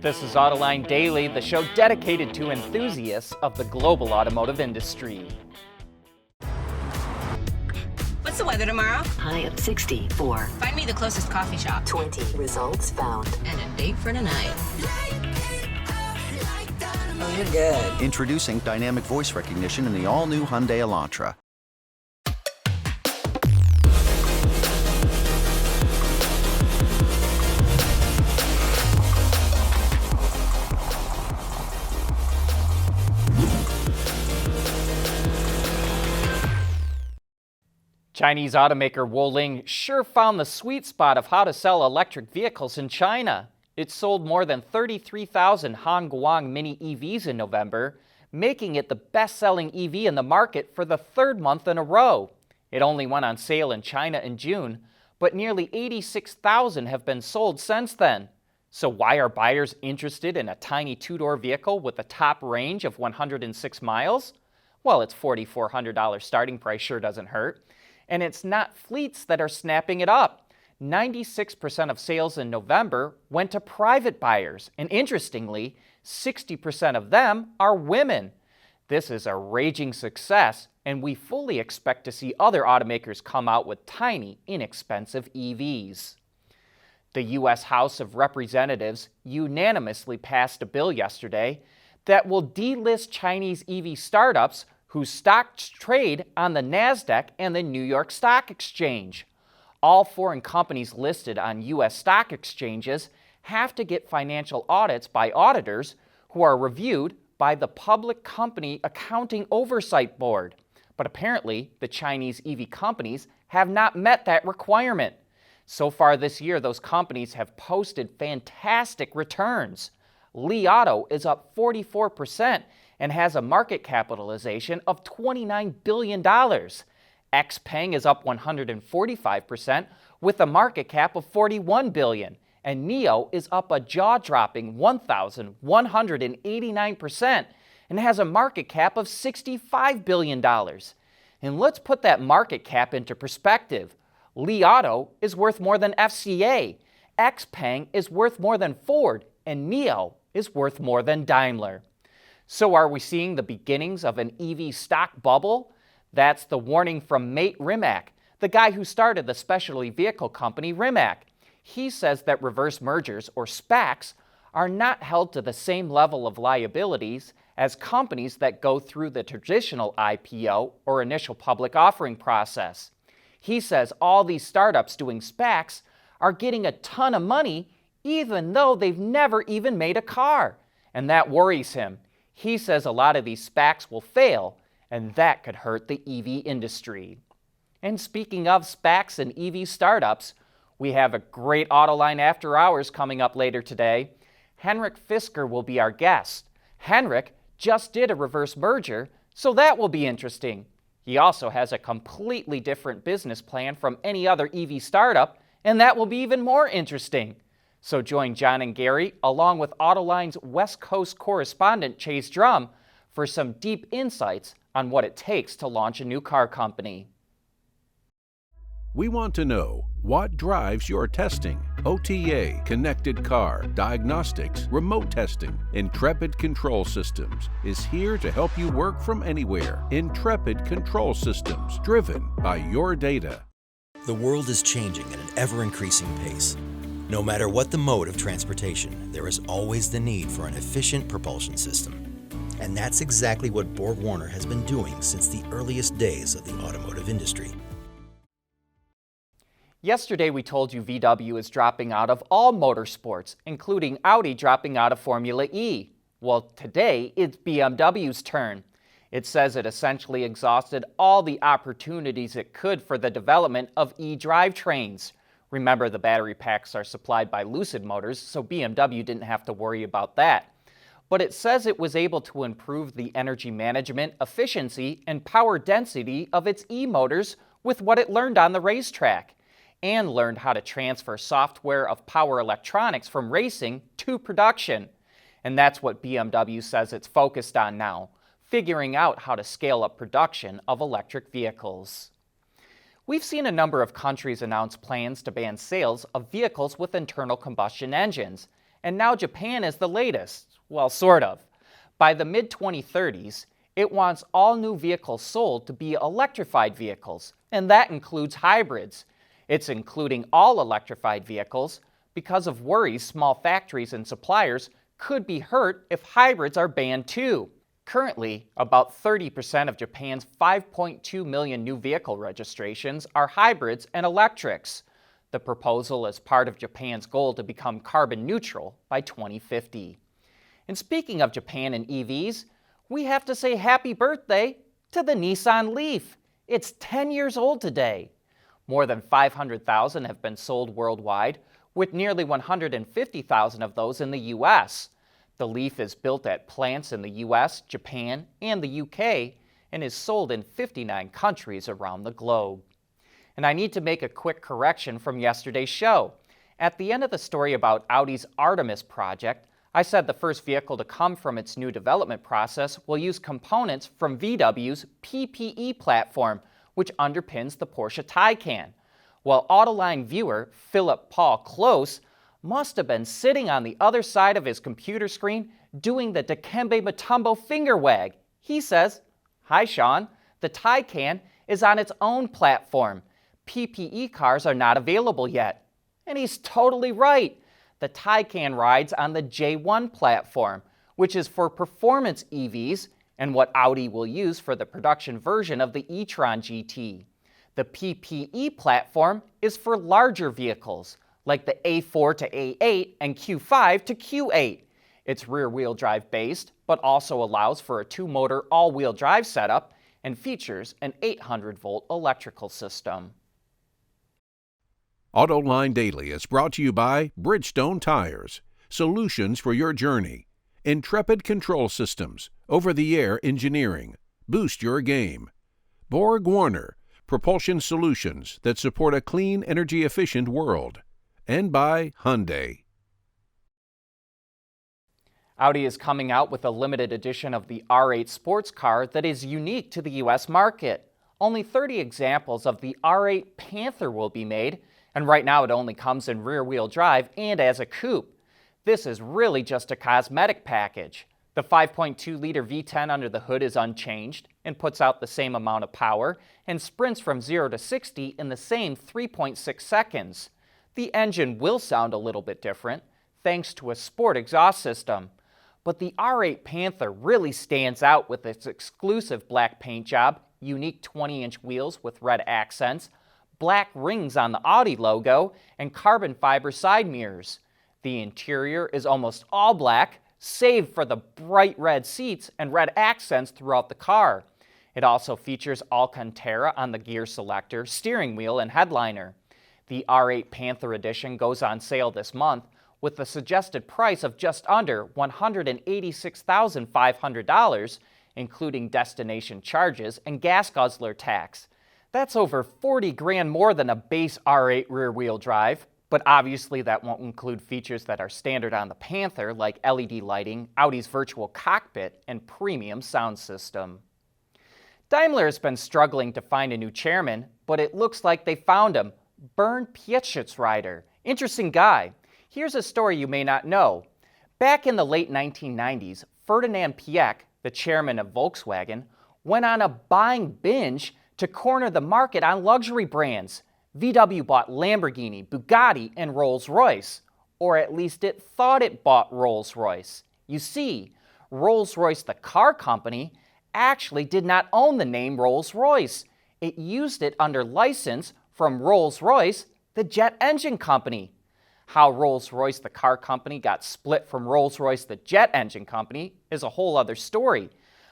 This is Autoline Daily, the show dedicated to enthusiasts of the global automotive industry. What's the weather tomorrow? High of 64. Find me the closest coffee shop. 20 results found. And a date for tonight. Oh, you're good. Introducing dynamic voice recognition in the all-new Hyundai Elantra. Chinese automaker Wuling sure found the sweet spot of how to sell electric vehicles in China. It sold more than 33,000 Hongguang mini EVs in November, making it the best-selling EV in the market for the third month in a row. It only went on sale in China in June, but nearly 86,000 have been sold since then. So why are buyers interested in a tiny two-door vehicle with a top range of 106 miles? Well, its $4,400 starting price sure doesn't hurt. And it's not fleets that are snapping it up. 96% of sales in November went to private buyers, and interestingly, 60% of them are women. This is a raging success, and we fully expect to see other automakers come out with tiny, inexpensive EVs. The U.S. House of Representatives unanimously passed a bill yesterday that will delist Chinese EV startups whose stocks trade on the NASDAQ and the New York Stock Exchange. All foreign companies listed on U.S. stock exchanges have to get financial audits by auditors who are reviewed by the Public Company Accounting Oversight Board. But apparently, the Chinese EV companies have not met that requirement. So far this year, those companies have posted fantastic returns. Li Auto is up 44%. And has a market capitalization of $29 billion. XPeng is up 145% with a market cap of $41 billion. And NIO is up a jaw-dropping 1,189% and has a market cap of $65 billion. And let's put that market cap into perspective. Li Auto is worth more than FCA, XPeng is worth more than Ford, and NIO is worth more than Daimler. So are we seeing the beginnings of an EV stock bubble? That's the warning from Mate Rimac, the guy who started the specialty vehicle company Rimac. He says that reverse mergers, or SPACs, are not held to the same level of liabilities as companies that go through the traditional IPO or initial public offering process. He says all these startups doing SPACs are getting a ton of money even though they've never even made a car. And that worries him. He says a lot of these SPACs will fail, and that could hurt the EV industry. And speaking of SPACs and EV startups, we have a great Autoline After Hours coming up later today. Henrik Fisker will be our guest. Henrik just did a reverse merger, so that will be interesting. He also has a completely different business plan from any other EV startup, and that will be even more interesting. So join John and Gary, along with Autoline's West Coast correspondent Chase Drum, for some deep insights on what it takes to launch a new car company. We want to know what drives your testing. OTA, connected car, diagnostics, remote testing. Intrepid Control Systems is here to help you work from anywhere. Intrepid Control Systems, driven by your data. The world is changing at an ever-increasing pace. No matter what the mode of transportation, there is always the need for an efficient propulsion system. And that's exactly what Borg-Warner has been doing since the earliest days of the automotive industry. Yesterday we told you VW is dropping out of all motorsports, including Audi dropping out of Formula E. Well, today it's BMW's turn. It says it essentially exhausted all the opportunities it could for the development of e-drivetrains. Remember, the battery packs are supplied by Lucid Motors, so BMW didn't have to worry about that. But it says it was able to improve the energy management, efficiency, and power density of its e-motors with what it learned on the racetrack, and learned how to transfer software of power electronics from racing to production. And that's what BMW says it's focused on now, figuring out how to scale up production of electric vehicles. We've seen a number of countries announce plans to ban sales of vehicles with internal combustion engines, And now Japan is the latest. Well, sort of. By the mid-2030s, it wants all new vehicles sold to be electrified vehicles, and that includes hybrids. It's including all electrified vehicles because of worries small factories and suppliers could be hurt if hybrids are banned too. Currently, about 30% of Japan's 5.2 million new vehicle registrations are hybrids and electrics. The proposal is part of Japan's goal to become carbon neutral by 2050. And speaking of Japan and EVs, we have to say happy birthday to the Nissan Leaf. It's 10 years old today. More than 500,000 have been sold worldwide, with nearly 150,000 of those in the U.S. The Leaf is built at plants in the U.S., Japan, and the U.K., and is sold in 59 countries around the globe. And I need to make a quick correction from yesterday's show. At the end of the story about Audi's Artemis project, I said the first vehicle to come from its new development process will use components from VW's PPE platform, which underpins the Porsche Taycan. Well, Autoline viewer Philip Paul Close must have been sitting on the other side of his computer screen doing the Dikembe Mutombo finger wag. He says, "Hi, Sean. The Taycan is on its own platform. PPE cars are not available yet." And he's totally right. The Taycan rides on the J1 platform, which is for performance EVs and what Audi will use for the production version of the e-tron GT. The PPE platform is for larger vehicles, like the A4 to A8 and Q5 to Q8. It's rear-wheel drive based, but also allows for a two-motor all-wheel drive setup and features an 800-volt electrical system. Autoline Daily is brought to you by Bridgestone Tires, solutions for your journey. Intrepid Control Systems, over-the-air engineering. Boost your game. Borg Warner, propulsion solutions that support a clean, energy-efficient world. And by Hyundai. Audi is coming out with a limited edition of the R8 sports car that is unique to the U.S. market. Only 30 examples of the R8 Panther will be made, and right now it only comes in rear-wheel drive and as a coupe. This is really just a cosmetic package. The 5.2-liter V10 under the hood is unchanged and puts out the same amount of power and sprints from 0 to 60 in the same 3.6 seconds. The engine will sound a little bit different, thanks to a sport exhaust system. But the R8 Panther really stands out with its exclusive black paint job, unique 20-inch wheels with red accents, black rings on the Audi logo, and carbon fiber side mirrors. The interior is almost all black, save for the bright red seats and red accents throughout the car. It also features Alcantara on the gear selector, steering wheel, and headliner. The R8 Panther Edition goes on sale this month with a suggested price of just under $186,500, including destination charges and gas guzzler tax. That's over 40 grand more than a base R8 rear-wheel drive, but obviously that won't include features that are standard on the Panther, like LED lighting, Audi's virtual cockpit, and premium sound system. Daimler has been struggling to find a new chairman, but it looks like they found him, Bernd Pietschitz. Interesting guy. Here's a story you may not know. Back in the late 1990s, Ferdinand Piech, the chairman of Volkswagen, went on a buying binge to corner the market on luxury brands. VW bought Lamborghini, Bugatti, and Rolls-Royce. Or at least it thought it bought Rolls-Royce. You see, Rolls-Royce, the car company, actually did not own the name Rolls-Royce. It used it under license from Rolls-Royce, the jet engine company. How Rolls-Royce, the car company, got split from Rolls-Royce, the jet engine company, is a whole other story.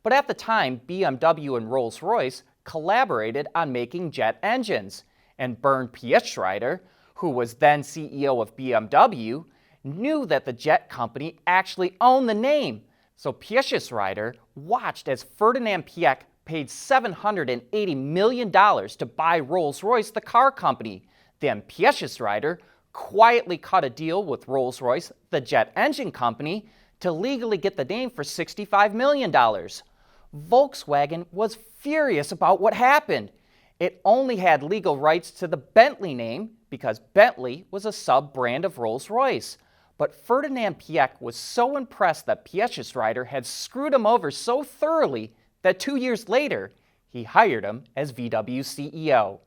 But at the time, BMW and Rolls-Royce collaborated on making jet engines, and Bernd Pietschitz, who was then CEO of BMW, knew that the jet company actually owned the name. So Pietschitz watched as Ferdinand Piech paid $780 million to buy Rolls-Royce, the car company. Then Pietschitz quietly cut a deal with Rolls-Royce, the jet engine company, to legally get the name for $65 million. Volkswagen was furious about what happened. It only had legal rights to the Bentley name because Bentley was a sub-brand of Rolls-Royce. But Ferdinand Piëch was so impressed that Piëch's rider had screwed him over so thoroughly that 2 years later, he hired him as VW CEO.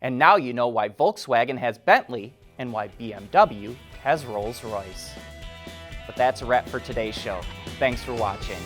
And now you know why Volkswagen has Bentley and why BMW has Rolls-Royce. But that's a wrap for today's show. Thanks for watching.